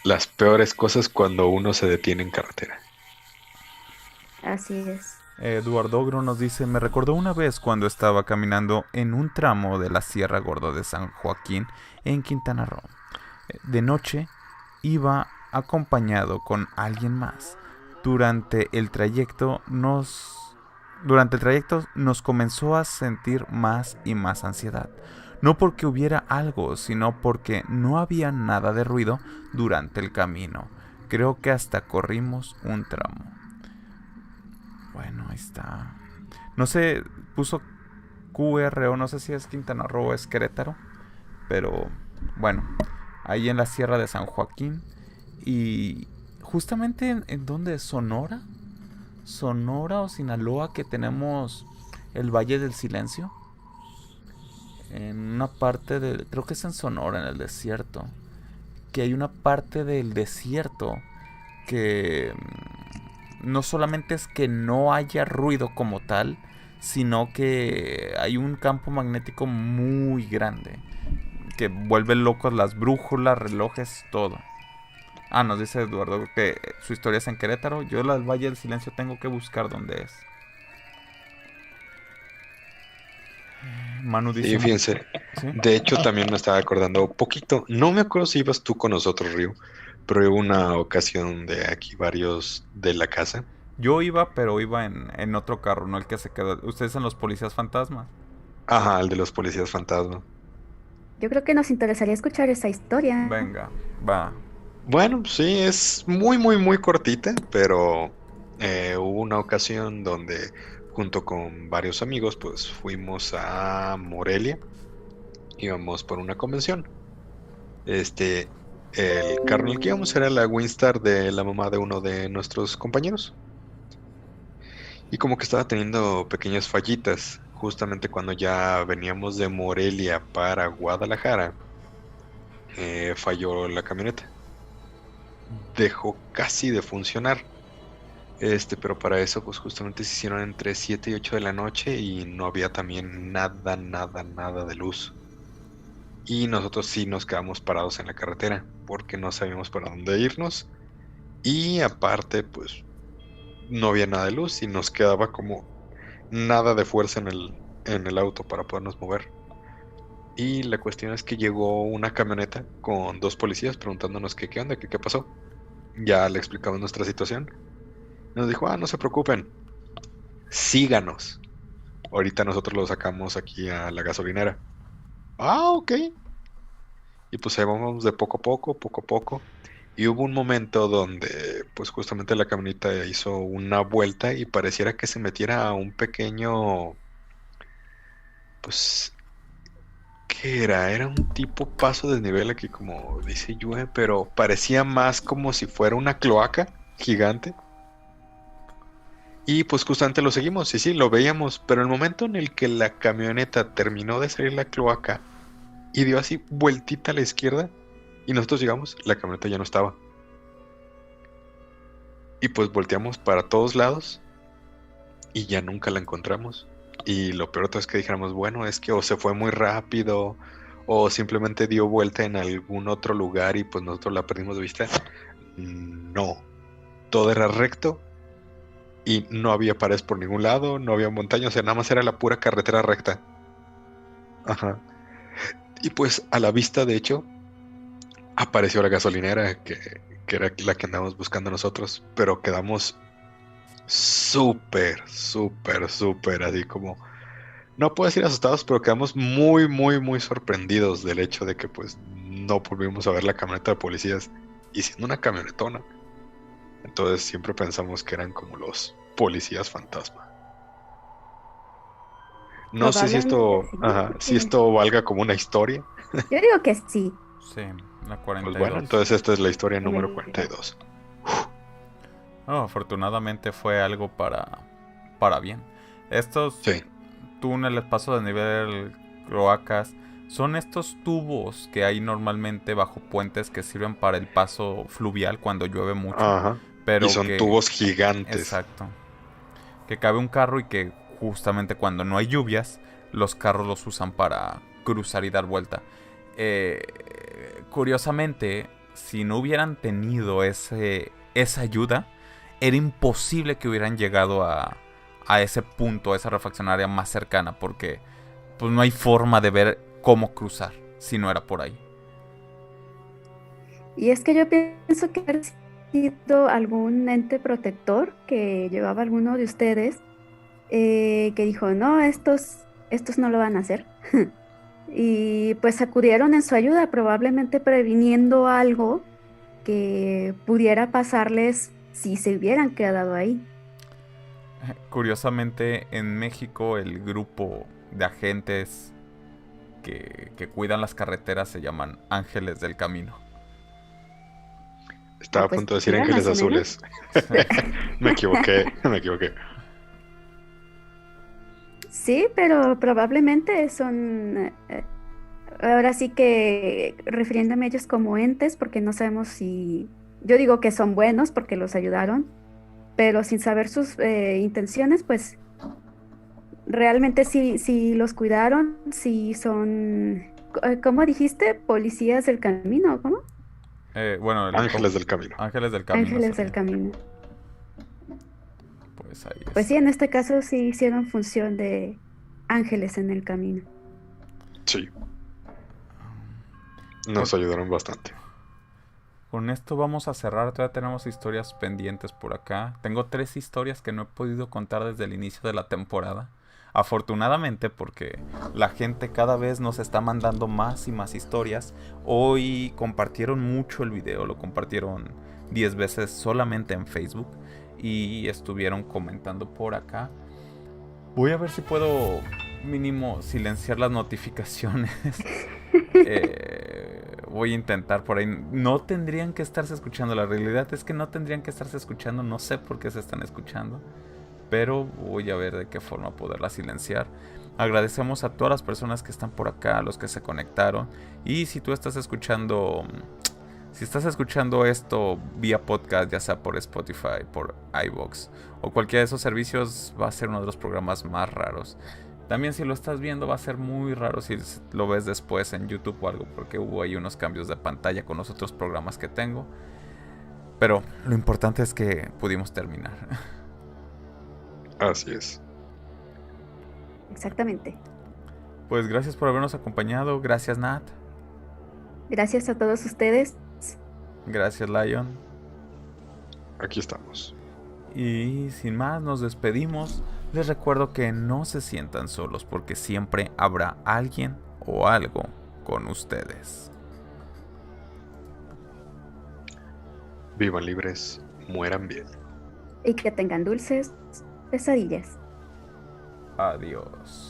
las peores cosas cuando uno se detiene en carretera. Así es. Eduardo Ogro nos dice: me recordó una vez cuando estaba caminando en un tramo de la Sierra Gorda de San Joaquín en Quintana Roo. De noche iba acompañado con alguien más. Durante el trayecto nos comenzó a sentir más y más ansiedad. No porque hubiera algo, sino porque no había nada de ruido durante el camino. Creo que hasta corrimos un tramo. Bueno, ahí está. No sé, puso QRO, no sé si es Quintana Roo o es Querétaro. Pero bueno, ahí en la Sierra de San Joaquín. Y justamente en donde es Sonora o Sinaloa, que tenemos el Valle del Silencio. En una parte de, creo que es en Sonora, en el desierto, que hay una parte del desierto que no solamente es que no haya ruido como tal, sino que hay un campo magnético muy grande que vuelve locos las brújulas, relojes, todo. Nos dice Eduardo que su historia es en Querétaro. Yo la del Valle del Silencio tengo que buscar dónde es. Manu dice... Y fíjense, ¿Sí? de hecho también me estaba acordando poquito, no me acuerdo si ibas tú con nosotros, Ryu, pero hubo una ocasión de aquí varios de la casa. Yo iba, pero iba en otro carro, no el que se quedó. ¿Ustedes en los policías fantasmas? Ajá, el de los policías fantasma. Yo creo que nos interesaría escuchar esa historia. Venga, va. Bueno, sí, es muy, muy, muy cortita, pero hubo una ocasión donde junto con varios amigos, pues fuimos a Morelia, íbamos por una convención. El carro en el que íbamos era la Winstar de la mamá de uno de nuestros compañeros. Y como que estaba teniendo pequeñas fallitas, justamente cuando ya veníamos de Morelia para Guadalajara, falló la camioneta. Dejó casi de funcionar. Pero para eso, pues justamente se hicieron entre 7 y 8 de la noche y no había también nada, nada, nada de luz. Y nosotros sí nos quedamos parados en la carretera porque no sabíamos para dónde irnos. Y aparte, pues no había nada de luz y nos quedaba como nada de fuerza en el auto para podernos mover. Y la cuestión es que llegó una camioneta con dos policías preguntándonos que qué onda, que qué pasó. Ya le explicamos nuestra situación. Nos dijo, no se preocupen, síganos. Ahorita nosotros lo sacamos aquí a la gasolinera. Ok. Y pues ahí vamos de poco a poco, poco a poco. Y hubo un momento donde pues justamente la camioneta hizo una vuelta y pareciera que se metiera a un pequeño, pues, ¿qué era? Era un tipo paso de nivel aquí como dice Yue, pero parecía más como si fuera una cloaca gigante. Y pues justamente lo seguimos, y sí, lo veíamos, pero el momento en el que la camioneta terminó de salir la cloaca y dio así vueltita a la izquierda y nosotros llegamos, la camioneta ya no estaba. Y pues volteamos para todos lados y ya nunca la encontramos. Y lo peor es que dijéramos, bueno, es que o se fue muy rápido o simplemente dio vuelta en algún otro lugar y pues nosotros la perdimos de vista. No, todo era recto. Y no había paredes por ningún lado, no había montaña, o sea, nada más era la pura carretera recta. Ajá. Y pues a la vista, de hecho, apareció la gasolinera, que era la que andábamos buscando nosotros, pero quedamos súper, súper, súper, así como, no puedo decir asustados, pero quedamos muy, muy, muy sorprendidos del hecho de que pues no volvimos a ver la camioneta de policías, y siendo una camionetona. Entonces siempre pensamos que eran como los policías fantasma. No sé si esto, Probablemente si sí. esto valga como una historia. Yo digo que sí. Sí, la 42. Pues bueno, entonces esta es la historia número Bienvenida. 42. Afortunadamente fue algo para bien. Estos Sí. túneles, paso de nivel, cloacas, son estos tubos que hay normalmente bajo puentes que sirven para el paso fluvial cuando llueve mucho. Ajá. Pero Y son que, tubos gigantes. exacto. Que cabe un carro y que justamente cuando no hay lluvias, los carros los usan para cruzar y dar vuelta. Curiosamente, si no hubieran tenido esa ayuda, era imposible que hubieran llegado a a ese punto, a esa refaccionaria más cercana, porque pues no hay forma de ver cómo cruzar si no era por ahí. Y es que yo pienso que ha sido algún ente protector que llevaba alguno de ustedes que dijo, no, estos no lo van a hacer. Y pues acudieron en su ayuda, probablemente previniendo algo que pudiera pasarles si se hubieran quedado ahí. Curiosamente, en México el grupo de agentes que cuidan las carreteras se llaman Ángeles del Camino. Estaba a Pues punto de decir mira, ángeles más o menos. azules. Me equivoqué. Sí, pero probablemente son, ahora sí que refiriéndome a ellos como entes, porque no sabemos si, yo digo que son buenos porque los ayudaron, pero sin saber sus intenciones, pues realmente sí los cuidaron, sí son, ¿cómo dijiste? Policías del camino, ¿cómo? Bueno, Ángeles del camino. Ángeles del Camino Ángeles del sería. camino. Pues ahí Pues sí, está. en este caso sí hicieron función de ángeles en el camino. Sí, Con, nos ayudaron bastante. con esto vamos a cerrar. Todavía tenemos historias pendientes por acá. Tengo 3 historias que no he podido contar desde el inicio de la temporada. Afortunadamente, porque la gente cada vez nos está mandando más y más historias. Hoy compartieron mucho el video, lo compartieron 10 veces solamente en Facebook y estuvieron comentando por acá. Voy a ver si puedo mínimo silenciar las notificaciones. Voy a intentar por ahí. No tendrían que estarse escuchando. La realidad es que no tendrían que estarse escuchando. No sé por qué se están escuchando, pero voy a ver de qué forma poderla silenciar. Agradecemos a todas las personas que están por acá, a los que se conectaron. Y si tú estás escuchando, si estás escuchando esto vía podcast, ya sea por Spotify, por iVoox o cualquiera de esos servicios, va a ser uno de los programas más raros. También si lo estás viendo va a ser muy raro si lo ves después en YouTube o algo, porque hubo ahí unos cambios de pantalla con los otros programas que tengo. Pero lo importante es que pudimos terminar. Así es. Exactamente. Pues gracias por habernos acompañado. Gracias, Nat. Gracias a todos ustedes. Gracias, Lion. Aquí estamos. Y sin más, nos despedimos. Les recuerdo que no se sientan solos porque siempre habrá alguien o algo con ustedes. Vivan libres, mueran bien. Y que tengan dulces pesadillas. Adiós.